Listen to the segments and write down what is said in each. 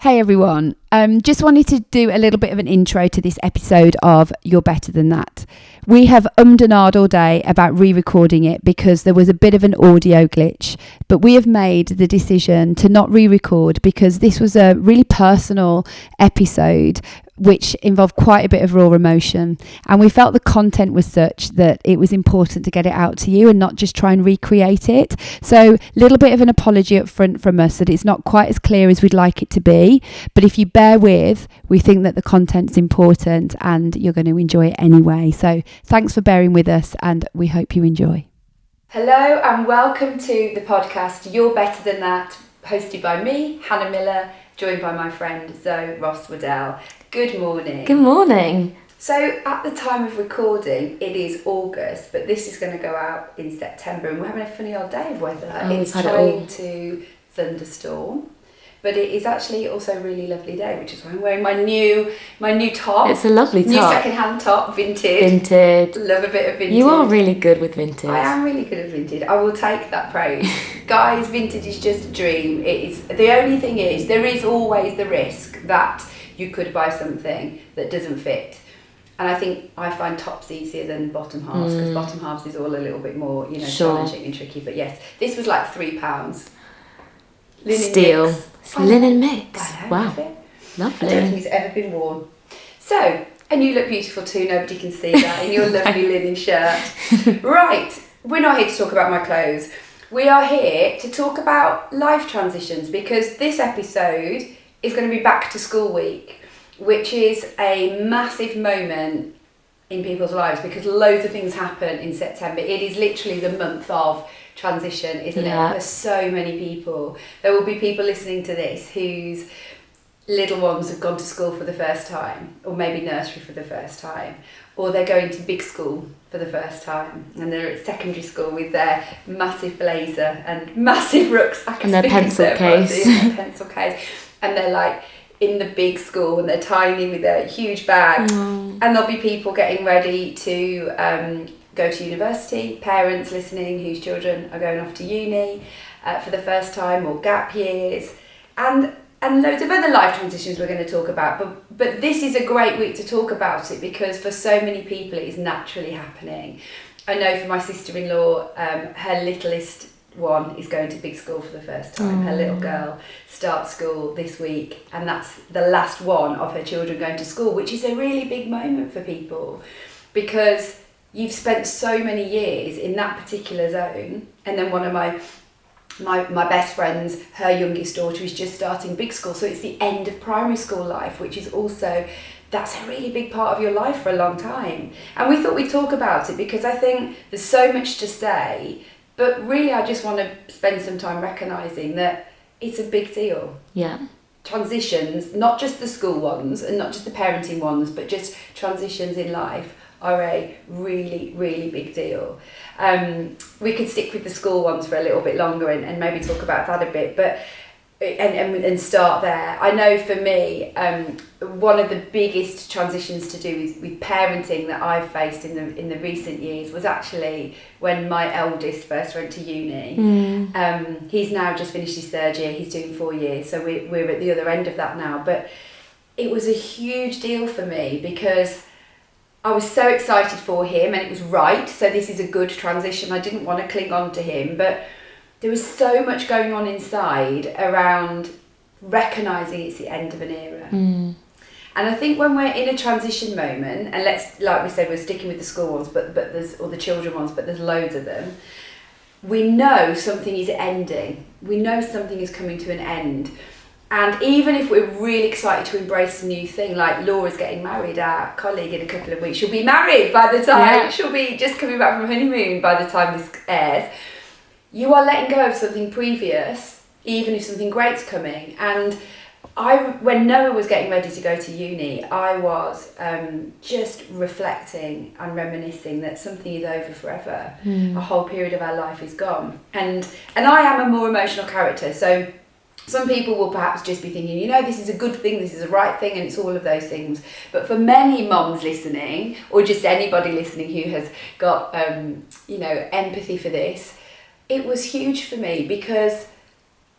Hey everyone, just wanted to do a little bit of an intro to this episode of You're Better Than That. We have ummed and ahed all day about re-recording it because there was a bit of an audio glitch, but we have made the decision to not re-record because this was a really personal episode which involved quite a bit of raw emotion, and we felt the content was such that it was important to get it out to you and not just try and recreate it. So a little bit of an apology up front from us that it's not quite as clear as we'd like it to be, but if you bear with, we think that the content's important and you're going to enjoy it anyway. So thanks for bearing with us and we hope you enjoy. Hello and welcome to the podcast You're Better Than That, hosted by me, Hannah Miller, joined by my friend Zoe Ross Waddell. Good morning. Good morning. So at the time of recording, it is August, but this is going to go out in September and we're having a funny old day of weather. It's trying to thunderstorm, but it is actually also a really lovely day, which is why I'm wearing my new top. It's a lovely top. New second-hand top, vintage. Love a bit of vintage. You are really good with vintage. I am really good at vintage. I will take that praise. Guys, vintage is just a dream. It is. The only thing is, there is always the risk that you could buy something that doesn't fit. And I think I find tops easier than bottom halves, because bottom halves is all a little bit more, challenging and tricky. But yes, this was like £3. Linen Steel. Mix. Linen mix. Wow. Lovely. I don't think it's ever been worn. So, and you look beautiful too, nobody can see that, in your lovely linen shirt. Right, we're not here to talk about my clothes. We are here to talk about life transitions, because this episode is going to be back to school week, which is a massive moment in people's lives because loads of things happen in September. It is literally the month of transition, isn't it? For so many people. There will be people listening to this whose little ones have gone to school for the first time, or maybe nursery for the first time, or they're going to big school for the first time, and they're at secondary school with their massive blazer and massive rucksack and their pencil case. And they're like in the big school and they're tiny with their huge bag. And there'll be people getting ready to go to university, parents listening whose children are going off to uni for the first time, or gap years, and loads of other life transitions we're going to talk about. But this is a great week to talk about it because for so many people it is naturally happening. I know for my sister-in-law, her littlest one is going to big school for the first time. Her little girl starts school this week, and that's the last one of her children going to school, which is a really big moment for people because you've spent so many years in that particular zone. And then one of my best friends, her youngest daughter is just starting big school, so it's the end of primary school life, which is also, that's a really big part of your life for a long time. And we thought we'd talk about it because I think there's so much to say. But really, I just want to spend some time recognising that it's a big deal. Yeah. Transitions, not just the school ones and not just the parenting ones, but just transitions in life are a really, really big deal. We could stick with the school ones for a little bit longer and maybe talk about that a bit, but and start there. I know for me, one of the biggest transitions to do with parenting that I've faced in the recent years was actually when my eldest first went to uni. He's now just finished his third year. He's doing 4 years, so we're at the other end of that now. But it was a huge deal for me because I was so excited for him and it was right. So this is a good transition. I didn't want to cling on to him, but there was so much going on inside around recognising it's the end of an era. And I think when we're in a transition moment, and like we said, we're sticking with the school ones, but there's, or the children ones, but there's loads of them, we know something is ending. We know something is coming to an end. And even if we're really excited to embrace a new thing, like Laura's getting married, our colleague, in a couple of weeks, she'll be married by the time, she'll be just coming back from honeymoon by the time this airs. You are letting go of something previous, even if something great's coming. And when Noah was getting ready to go to uni, I was just reflecting and reminiscing that something is over forever. A whole period of our life is gone. And I am a more emotional character, so some people will perhaps just be thinking, this is a good thing, this is a right thing, and it's all of those things. But for many mums listening, or just anybody listening who has got empathy for this, it was huge for me because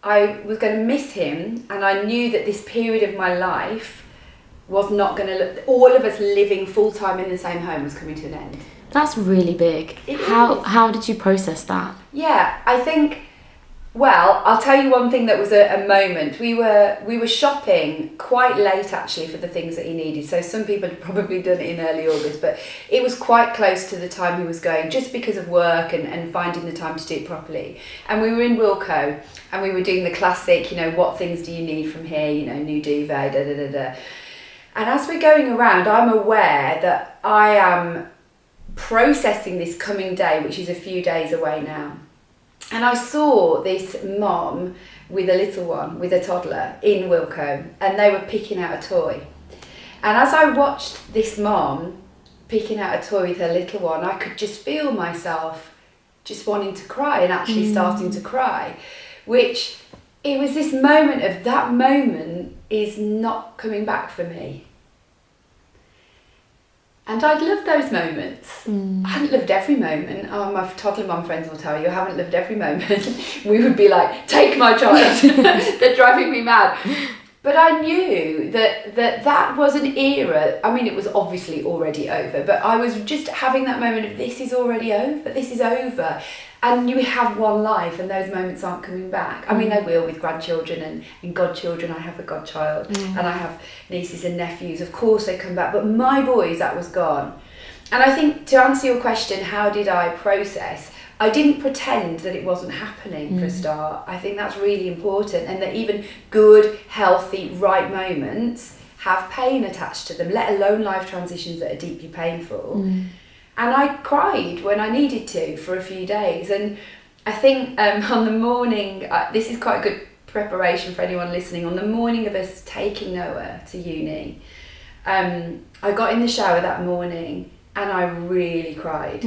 I was going to miss him, and I knew that this period of my life was not going to look, all of us living full-time in the same home was coming to an end. That's really big. It is. How did you process that? Yeah, I think, well, I'll tell you one thing that was a moment. We were shopping quite late actually for the things that he needed. So some people had probably done it in early August, but it was quite close to the time he was going just because of work and finding the time to do it properly. And we were in Wilko and we were doing the classic, you know, what things do you need from here, you know, new duvet, da da da da. And as we're going around, I'm aware that I am processing this coming day, which is a few days away now. And I saw this mom with a little one, with a toddler, in Wilko, and they were picking out a toy. And as I watched this mom picking out a toy with her little one, I could just feel myself just wanting to cry and actually starting to cry, which it was this moment of that moment is not coming back for me. And I'd loved those moments. I hadn't lived every moment. Oh, my toddler mum friends will tell you, I haven't lived every moment. We would be like, take my child. They're driving me mad. But I knew that was an era. I mean, it was obviously already over, but I was just having that moment of this is already over. This is over. And you have one life and those moments aren't coming back. I mean, they will with grandchildren and godchildren. I have a godchild and I have nieces and nephews. Of course they come back. But my boys, that was gone. And I think to answer your question, how did I process? I didn't pretend that it wasn't happening for a start. I think that's really important. And that even good, healthy, right moments have pain attached to them, let alone life transitions that are deeply painful. And I cried when I needed to for a few days. And I think on the morning, this is quite a good preparation for anyone listening, on the morning of us taking Noah to uni, I got in the shower that morning and I really cried.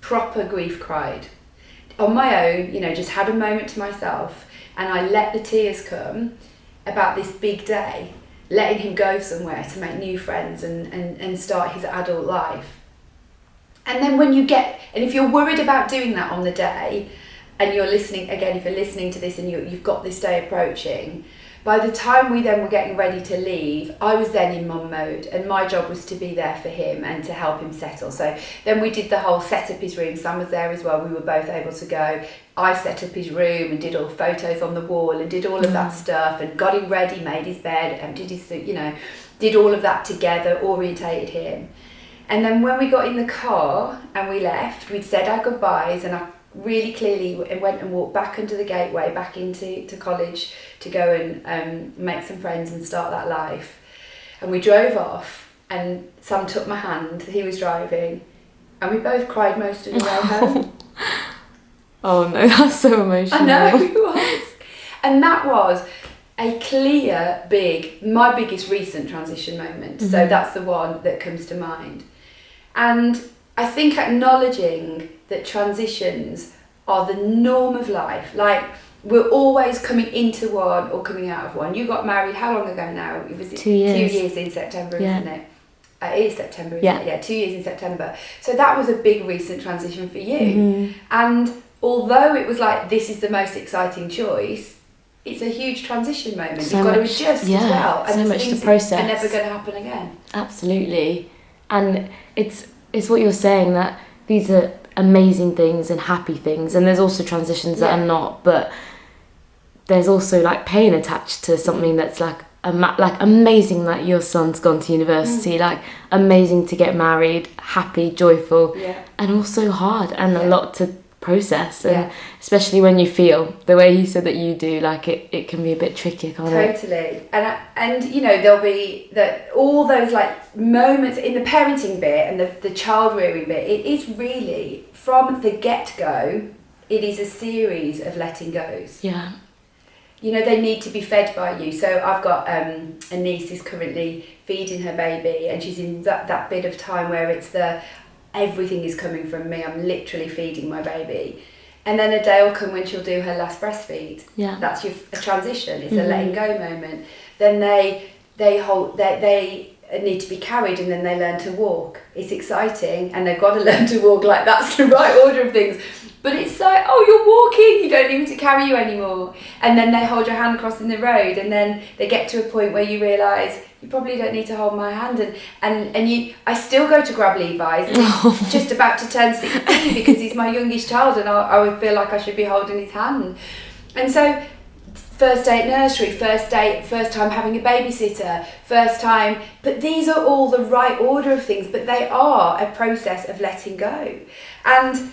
Proper grief cried. On my own, you know, just had a moment to myself, and I let the tears come about this big day, letting him go somewhere to make new friends and start his adult life. And then when you get, and if you're worried about doing that on the day, and you're listening, again, if you're listening to this and you've got this day approaching, by the time we then were getting ready to leave, I was then in mum mode, and my job was to be there for him and to help him settle. So then we did the whole set up his room. Sam was there as well. We were both able to go. I set up his room and did all the photos on the wall and did all of that stuff and got him ready, made his bed, emptied his suit, you know, did all of that together, orientated him. And then when we got in the car and we left, we'd said our goodbyes, and I really clearly went and walked back under the gateway, back into college to go and make some friends and start that life. And we drove off, and Sam took my hand, he was driving, and we both cried most of the way home. Oh no, that's so emotional. I know, it was. And that was a clear, my biggest recent transition moment. So that's the one that comes to mind. And I think acknowledging that transitions are the norm of life. Like, we're always coming into one or coming out of one. You got married how long ago now? It was 2 years. 2 years in September, isn't it? It is September, isn't Yeah. it? Yeah, 2 years in September. So that was a big recent transition for you. And although it was like, this is the most exciting choice, it's a huge transition moment. So You've got to much- adjust yeah, as well. so there's much to things that process. are never going to happen again. Absolutely. And it's what you're saying, that these are amazing things and happy things, and there's also transitions that are not, but there's also like pain attached to something that's like amazing, like your son's gone to university, like amazing to get married, happy, joyful, and also hard and a lot to process, and especially when you feel the way he said that you do, like it can be a bit tricky, can't it? Totally. And you know, there'll be all those like moments in the parenting bit and the child rearing bit. It is really from the get-go, it is a series of letting goes. Yeah. You know, they need to be fed by you. So I've got a niece who's currently feeding her baby, and she's in that bit of time where it's everything is coming from me. I'm literally feeding my baby. And then a day will come when she'll do her last breastfeed. Yeah. That's a transition. It's a letting go moment. Then they need to be carried, and then they learn to walk. It's exciting, and they've got to learn to walk, like that's the right order of things. But it's like, oh, you're walking, you don't need me to carry you anymore. And then they hold your hand crossing the road, and then they get to a point where you realise you probably don't need to hold my hand. And I still go to grab Levi's, and he's just about to turn 16 because he's my youngest child, and I would feel like I should be holding his hand. And so, first day at nursery, first time having a babysitter, first time, but these are all the right order of things, but they are a process of letting go. And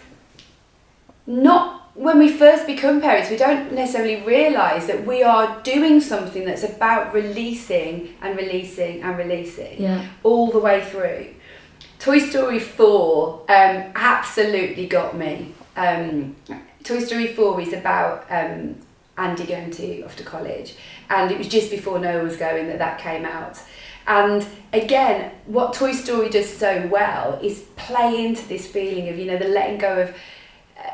not when we first become parents, we don't necessarily realise that we are doing something that's about releasing and releasing and releasing all the way through. Toy Story 4 absolutely got me. Toy Story 4 is about Andy going off to college, and it was just before Noah was going that came out. And again, what Toy Story does so well is play into this feeling of, the letting go of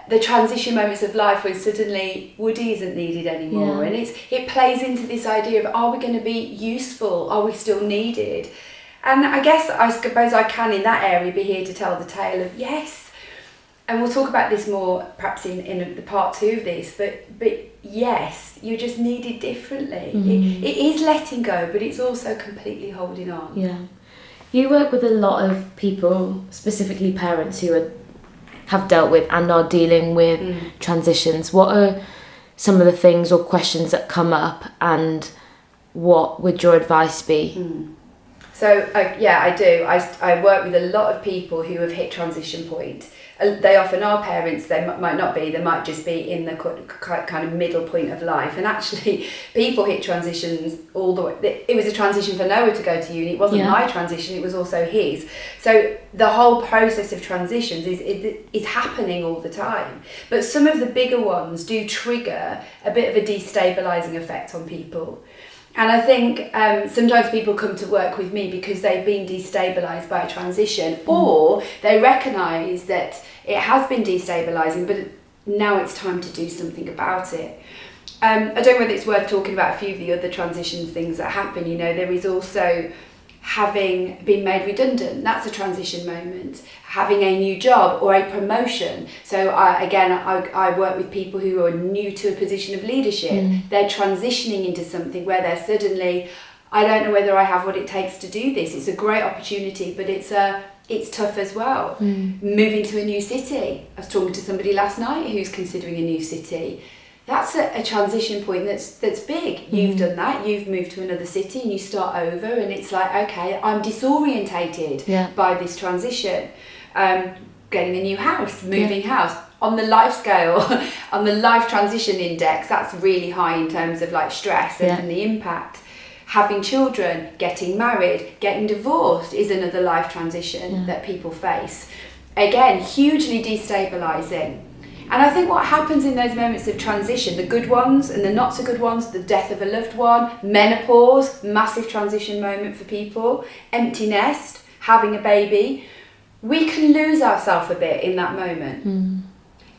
the transition moments of life when suddenly Woody isn't needed anymore. And it plays into this idea of, are we going to be useful? Are we still needed? And I suppose I can in that area be here to tell the tale of yes. And we'll talk about this more perhaps in the part 2 of this, but yes, you're just needed differently. It is letting go, but it's also completely holding on. Yeah. You work with a lot of people, specifically parents who have dealt with and are dealing with transitions. What are some of the things or questions that come up, and what would your advice be? So I do. I work with a lot of people who have hit transition point. They often are parents, they might not be, they might just be in the kind of middle point of life. And actually, people hit transitions all the way. It was a transition for Noah to go to uni. It wasn't my transition, it was also his. So the whole process of transitions is happening all the time. But some of the bigger ones do trigger a bit of a destabilising effect on people. And I think sometimes people come to work with me because they've been destabilised by a transition, or they recognise that it has been destabilising, but now it's time to do something about it. I don't know whether it's worth talking about a few of the other transition things that happen. There is also having been made redundant. That's a transition moment. Having a new job or a promotion. So I work with people who are new to a position of leadership. They're transitioning into something where they're suddenly, I don't know whether I have what it takes to do this. It's a great opportunity, but it's tough as well. Moving to a new city. I was talking to somebody last night who's considering a new city. That's a transition point that's big. You've done that, you've moved to another city and you start over, and it's like, okay, I'm disorientated by this transition. Getting a new house, moving house. On the life scale, on the life transition index, that's really high in terms of like stress and the impact. Having children, getting married, getting divorced is another life transition that people face. Again, hugely destabilising. And I think what happens in those moments of transition, the good ones and the not so good ones, the death of a loved one, menopause, massive transition moment for people, empty nest, having a baby, we can lose ourselves a bit in that moment.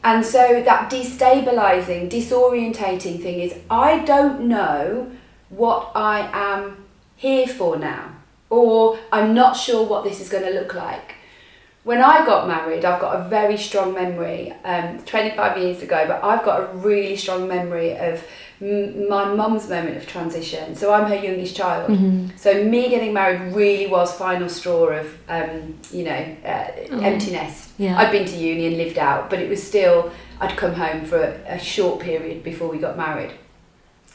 And so that destabilising, disorientating thing is, I don't know what I am here for now, or I'm not sure what this is going to look like. When I got married, I've got a very strong memory, 25 years ago, but I've got a really strong memory of my mum's moment of transition. So I'm her youngest child. So me getting married really was final straw of, empty nest. I'd been to uni and lived out, but it was still, I'd come home for a short period before we got married.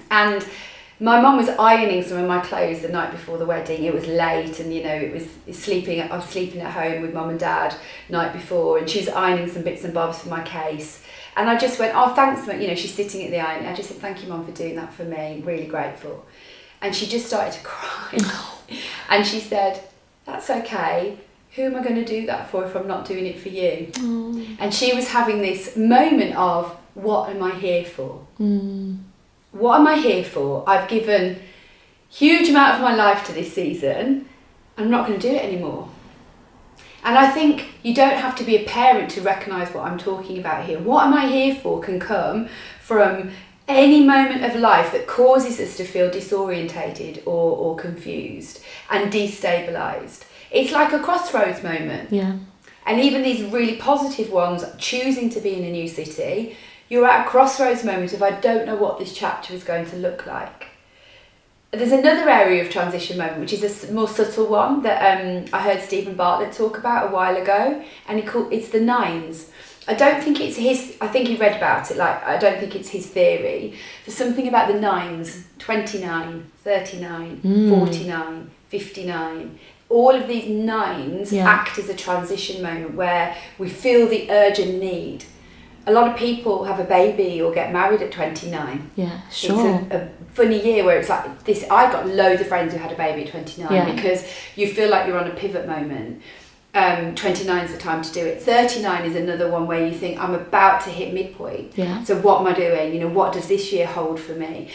And my mum was ironing some of my clothes the night before the wedding. It was late, and I was sleeping at home with mum and dad night before, and she was ironing some bits and bobs for my case. And I just went, oh, thanks, Mum. She's sitting at the iron. I just said, thank you, Mum, for doing that for me. I'm really grateful. And she just started to cry. And she said, that's okay. Who am I going to do that for if I'm not doing it for you? And she was having this moment of, what am I here for? What am I here for? I've given huge amount of my life to this season. I'm not going to do it anymore. And I think you don't have to be a parent to recognise what I'm talking about here. What am I here for can come from any moment of life that causes us to feel disorientated or confused and destabilised. It's like a crossroads moment. Yeah. And even these really positive ones, choosing to be in a new city, you're at a crossroads moment of, I don't know what this chapter is going to look like. There's another area of transition moment, which is a more subtle one that I heard Stephen Bartlett talk about a while ago, and it's the nines. I don't think it's his, I think he read about it, like, I don't think it's his theory. There's something about the nines, 29, 39, 49, 59. All of these nines act as a transition moment where we feel the urgent need. A lot of people have a baby or get married at 29. Yeah, sure. It's a funny year where it's like this. I got loads of friends who had a baby at 29 because you feel like you're on a pivot moment. 29 is the time to do it. 39 is another one where you think, I'm about to hit midpoint. Yeah. So what am I doing? You know, what does this year hold for me?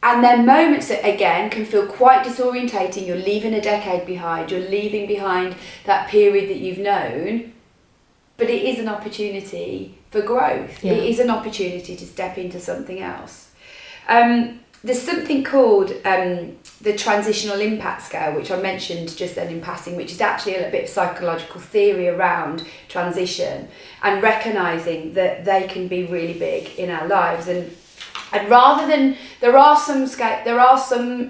And then moments that, again, can feel quite disorientating. You're leaving a decade behind. You're leaving behind that period that you've known. But it is an opportunity for growth. Yeah. It is an opportunity to step into something else. There's something called the transitional impact scale, which I mentioned just then in passing, which is actually a little bit of psychological theory around transition and recognising that they can be really big in our lives. And rather than, there are some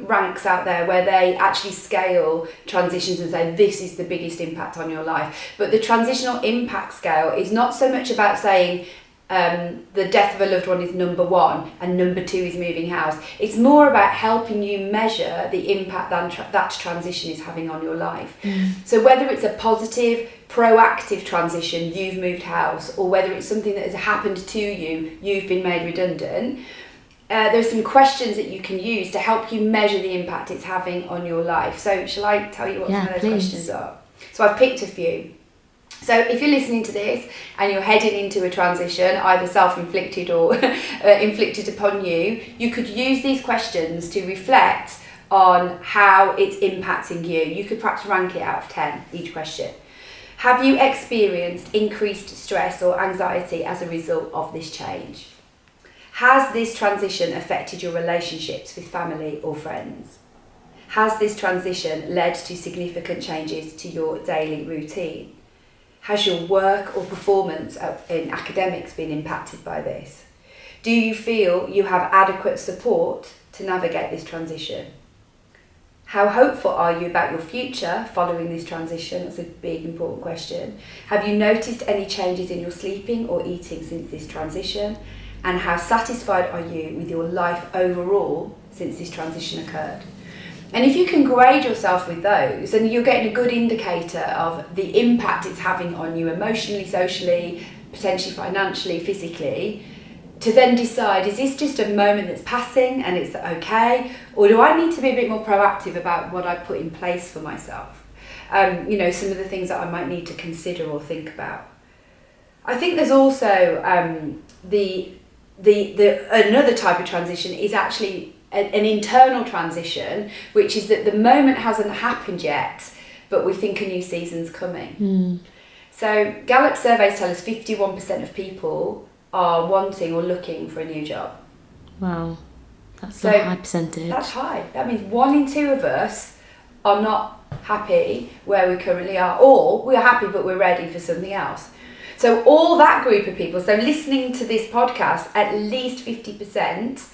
ranks out there where they actually scale transitions and say this is the biggest impact on your life. But the transitional impact scale is not so much about saying the death of a loved one is number 1 and number 2 is moving house. It's more about helping you measure the impact that transition is having on your life. So whether it's a positive, proactive transition, you've moved house, or whether it's something that has happened to you, you've been made redundant, there's some questions that you can use to help you measure the impact it's having on your life. So shall I tell you what some of those questions are? So I've picked a few. So if you're listening to this and you're heading into a transition, either self-inflicted or inflicted upon you, you could use these questions to reflect on how it's impacting you. You could perhaps rank it out of 10, each question. Have you experienced increased stress or anxiety as a result of this change? Has this transition affected your relationships with family or friends? Has this transition led to significant changes to your daily routine? Has your work or performance in academics been impacted by this? Do you feel you have adequate support to navigate this transition? How hopeful are you about your future following this transition? That's a big, important question. Have you noticed any changes in your sleeping or eating since this transition? And how satisfied are you with your life overall since this transition occurred? And if you can grade yourself with those, then you're getting a good indicator of the impact it's having on you emotionally, socially, potentially financially, physically, to then decide, is this just a moment that's passing and it's okay? Or do I need to be a bit more proactive about what I put in place for myself? Some of the things that I might need to consider or think about. I think there's also another type of transition is actually an internal transition, which is that the moment hasn't happened yet, but we think a new season's coming. So Gallup surveys tell us 51% of people are wanting or looking for a new job. Wow, that's a high percentage. That's high. That means 1 in 2 of us are not happy where we currently are, or we're happy but we're ready for something else. So all that group of people, so listening to this podcast, at least 50%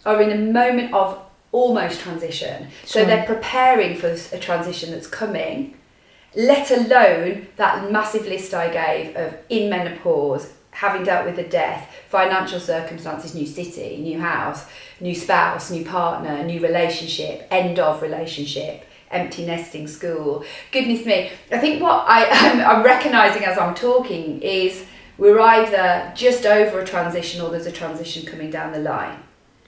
are in a moment of almost transition. So they're preparing for a transition that's coming, let alone that massive list I gave of in menopause, having dealt with a death, financial circumstances, new city, new house, new spouse, new partner, new relationship, end of relationship, empty nesting school. Goodness me. I think what I'm recognising as I'm talking is we're either just over a transition or there's a transition coming down the line.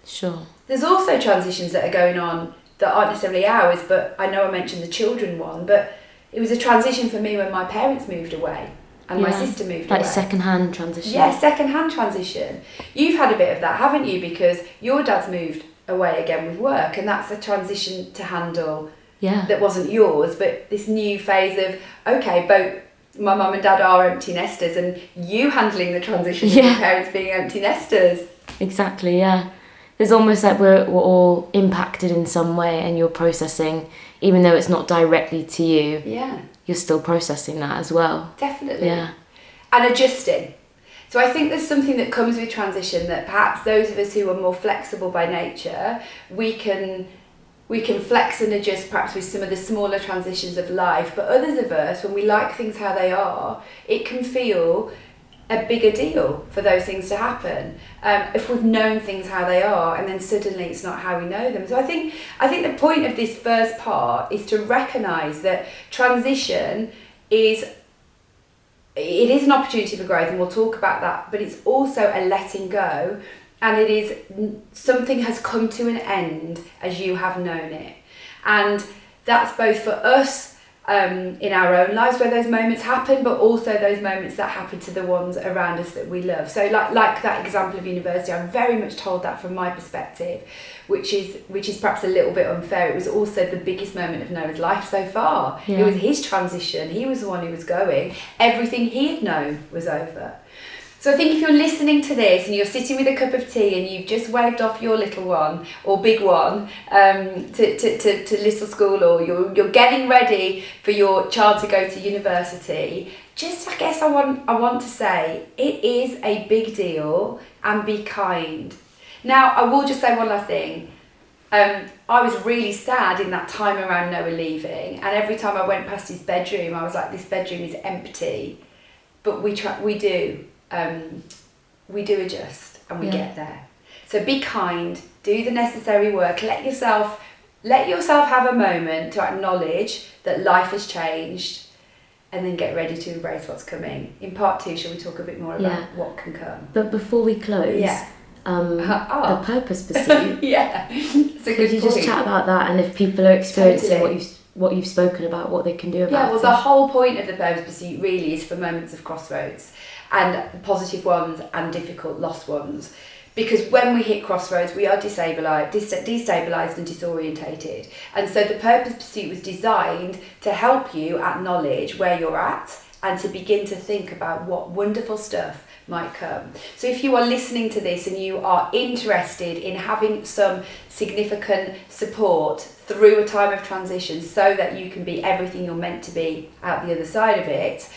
Sure. There's also transitions that are going on that aren't necessarily ours, but I know I mentioned the children one, but it was a transition for me when my parents moved away and my sister moved away. Like second-hand transition. Yeah, second-hand transition. You've had a bit of that, haven't you? Because your dad's moved away again with work, and that's a transition to handle that wasn't yours, but this new phase of, okay, both my mum and dad are empty nesters and you handling the transition of your parents being empty nesters. Exactly, yeah. there's almost like we're all impacted in some way, and you're processing, even though it's not directly to you. Yeah. You're still processing that as well. Definitely. Yeah. And adjusting. So I think there's something that comes with transition that perhaps those of us who are more flexible by nature, we can flex and adjust perhaps with some of the smaller transitions of life, but others of us, when we like things how they are, it can feel a bigger deal for those things to happen. If we've known things how they are and then suddenly it's not how we know them. So I think the point of this first part is to recognise that transition is an opportunity for growth, and we'll talk about that, but it's also a letting go, and it is something has come to an end as you have known it. And that's both for us in our own lives where those moments happen, but also those moments that happen to the ones around us that we love. So like that example of university, I'm very much told that from my perspective, which is perhaps a little bit unfair. It was also the biggest moment of Noah's life so far. Yeah. It was his transition. He was the one who was going. Everything he had known was over. So I think if you're listening to this and you're sitting with a cup of tea and you've just waved off your little one or big one to little school, or you're getting ready for your child to go to university, just I guess I want to say it is a big deal, and be kind. Now I will just say one last thing. I was really sad in that time around Noah leaving, and every time I went past his bedroom I was like, this bedroom is empty, but we do adjust, and we get there. So be kind, do the necessary work, let yourself have a moment to acknowledge that life has changed, and then get ready to embrace what's coming. In part 2, shall we talk a bit more about what can come? But before we close, the purpose pursuit. Yeah, it's a good Could you just point. chat about that, and if people are experiencing what you've spoken about, what they can do about it? Yeah, well, the whole point of the purpose pursuit really is for moments of crossroads, and positive ones and difficult lost ones. Because when we hit crossroads, we are destabilised and disorientated. And so the purpose pursuit was designed to help you acknowledge where you're at and to begin to think about what wonderful stuff might come. So if you are listening to this and you are interested in having some significant support through a time of transition so that you can be everything you're meant to be out the other side of it,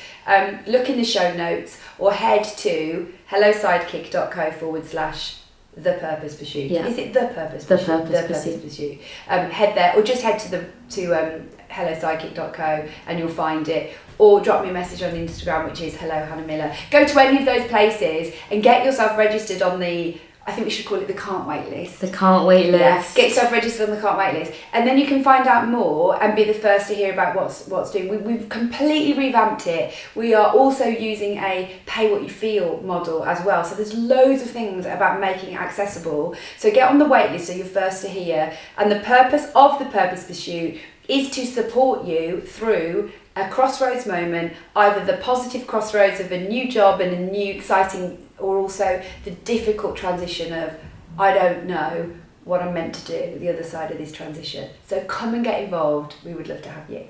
look in the show notes or head to hellosidekick.co/the purpose pursuit. Yeah. Is it the purpose The pursuit? purpose pursuit. Head there, or just head to hellosidekick.co and you'll find it, or drop me a message on Instagram, which is hello Hannah Miller. Go to any of those places and get yourself registered on the, I think we should call it the can't wait list. The can't wait list. Yeah, get yourself registered on the can't wait list, and then you can find out more and be the first to hear about what's doing. We've completely revamped it. We are also using a pay what you feel model as well. So there's loads of things about making it accessible. So get on the wait list so you're first to hear. And the purpose of the purpose pursuit is to support you through a crossroads moment, either the positive crossroads of a new job and a new exciting, or also the difficult transition of, I don't know what I'm meant to do the other side of this transition. So come and get involved. We would love to have you.